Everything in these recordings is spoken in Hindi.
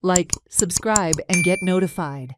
like, subscribe, and get notified.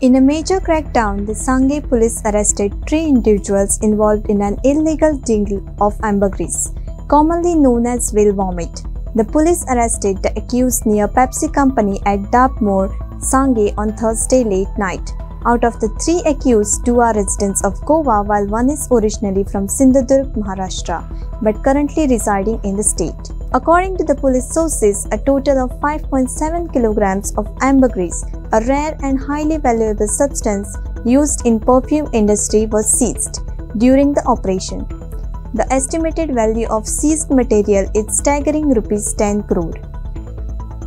In a major crackdown, the Sangay police arrested 3 individuals involved in an illegal deal of ambergris, commonly known as whale vomit. The police arrested the accused near Pepsi Company at Dartmoor, Sangay on Thursday late night. Out of the 3 accused, 2 are residents of Goa while 1 is originally from Sindhudurg, Maharashtra, but currently residing in the state. According to the police sources, a total of 5.7 kilograms of ambergris, a rare and highly valuable substance used in perfume industry, was seized during the operation. The estimated value of seized material is staggering rupees 10 crore.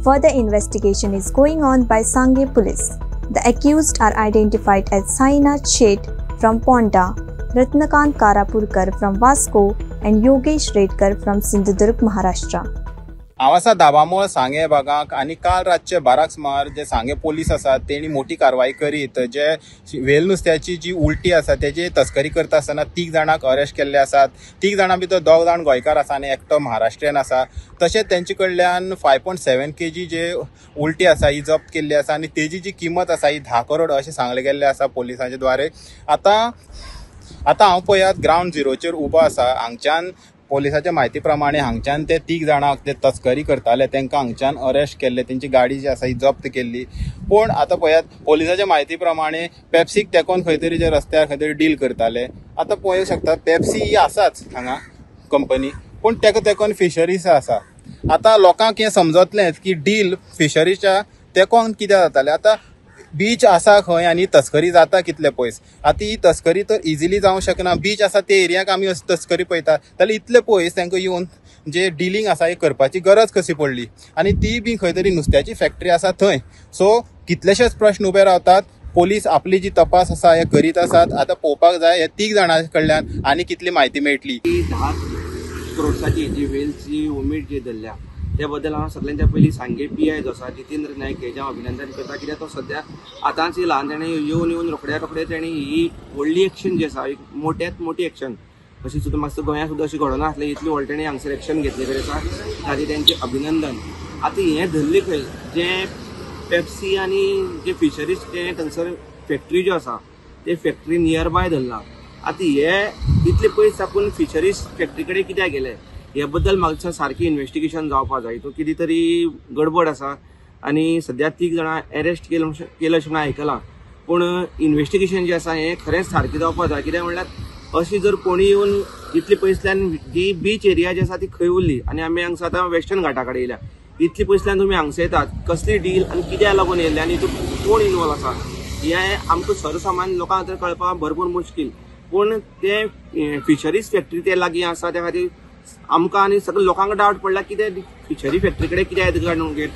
Further investigation is going on by Sangay police. The accused are identified as Sainath Sheth from Ponda, Ratnakant Karapurkar from Vasco, and Yogesh Redkar from Sindhudurg, Maharashtra. आवासा दाबामोळ सांगे भागाक आणि काल रातचे 12 सुमार जे सांगे पोलीस आसात तेणी मोठी कारवाई करीत जे वेल नुस्त्याची जी उलटी आसा तेजी तस्करी करता आसतना 3 जाणांक अरेस्ट केल्ले आसात. 3 जाणां भितर 2 जाण गोंयकार आसा आणि एकटो महाराष्ट्रीयन आसा. तशेंच तेंचे कडल्यान 5.7 kg जे उलटी आसा ही जप्त केल्ली आसा आणि तेजी जी किंमत आसा ही 10 करोड अशें सांगले गेल्ले आसा पोलिसांचे द्वारे. आता हांव पळयात ग्राउंड झिरोचेर उबो आसा. हांगच्यान पोलिसाच्या माहिती प्रमाणे हांगच्यान ते 3 जाणांक ते तस्करी करताले तांकां हांगच्यान अरेस्ट केल्ले, तेंची गाडी जी आसा ही जप्त केल्ली. पूण आता पळयात पोलिसाच्या माहिती प्रमाणे पेप्सीक तेकोन खंय तरी जे रस्त्यार खंय तरी डील करताले. आता पळोवंक शकता पेप्सी ही आसाच हांगा कंपनी, पूण तेका तेकोन फिशरीज आसा. आता लोकांक हें समजतलें की डील फिशरीच्या तेकोन कित्याक जातालें. आता बीच आसा खंय आनी तस्करी जाता कितले पयस. आता ही तस्करी तर इजिली जावंक शकना. बीच आसा ते एरियाक आमी तस्करी पळयता जाल्यार इतले पयस तांकां येवन जे डिलींग आसा हे करपाची गरज कशी पडली आनी ती बी खंय तरी नुस्त्याची फॅक्टरी आसा थंय. सो कितलेशेच प्रश्न उबे रावतात. पोलीस आपली जी तपास आसा हे करीत आसात. आता पळोवपाक जाय हे 3 जाणां कडल्यान आनी कितली म्हायती मेळटली. 10 करोडची जी वेलची उमेद जी धरल्या त्या बद्दल हांव सगळ्यांच्या पयलीं सांगे PI जो आसा जितेंद्र नायक हेजें अभिनंदन करता. कित्याक तो सद्या आतांच ल्हान ताणें येवन रोखड्या ताणें ही व्हडली एक्शन जी आसा एक मोठ्यांत मोठी एक्शन अशी सुद्दां मातसो गोंयांत सुद्दां अशी घडना आसली इतली व्हडली ताणें हांगसर एक्शन घेतली तरी आसा. ताजें तेंचें अभिनंदन. आतां हें धरलें खंय जें पेप्सी आनी जे फिशरीज जें थंगसर फॅक्टरी ज्यो आसा ते फॅक्टरी नियर बाय धरला. आतां हे इतले पयस साकून फिशरीज फॅक्टरी कडेन कित्याक गेले हे बद्दल म्हाका सारकी इन्व्हेस्टिगेशन जावपाक जाय. तो कितें तरी गडबड आसा आनी सद्या 3 जाणां अरेस्ट केलं अशें हांवें आयकलां. पूण इन्व्हेस्टिगेशन जें आसा हें खरेंच सारकें जावपाक जाय. कित्याक म्हणल्यार अशी जर कोणी येवन इतली पयसल्यान जी बीच एरिया जी आसा ती खंय उरली आनी आमी हांगसर आतां वेस्टर्न घाटा कडेन येयल्या. इतली पयसल्यान तुमी हांगसर येतात कसली डील आनी कित्याक लागून येयल्ले आनी हितून कोण इनवॉल्व आसा हें आमकां सर्वसामान्य लोकांक खातीर कळपाक भरपूर मुश्कील. पूण ते फिशरीज फॅक्टरी ते लागीं आसा त्या खातीर आमकां आनी सगळे लोकांक डावट पडला कितें फिशरी फॅक्टरी कडेन कित्याक येता काडून घेत.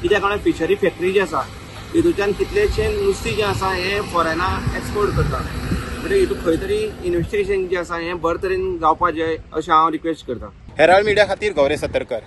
कित्याक कारण फिशरी फॅक्टरी जी आसा हितूंतल्यान कितलेशे नुस्तें जें आसा हें फॉरेनाक एक्सपोर्ट करता. म्हणजे हितून खंय तरी इन्व्हेस्टिगेशन जें आसा हें बरे तरेन जावपाक जाय अशें हांव रिक्वेस्ट करतां. हेराल्ड मिडिया खातीर गौरी सतरकर.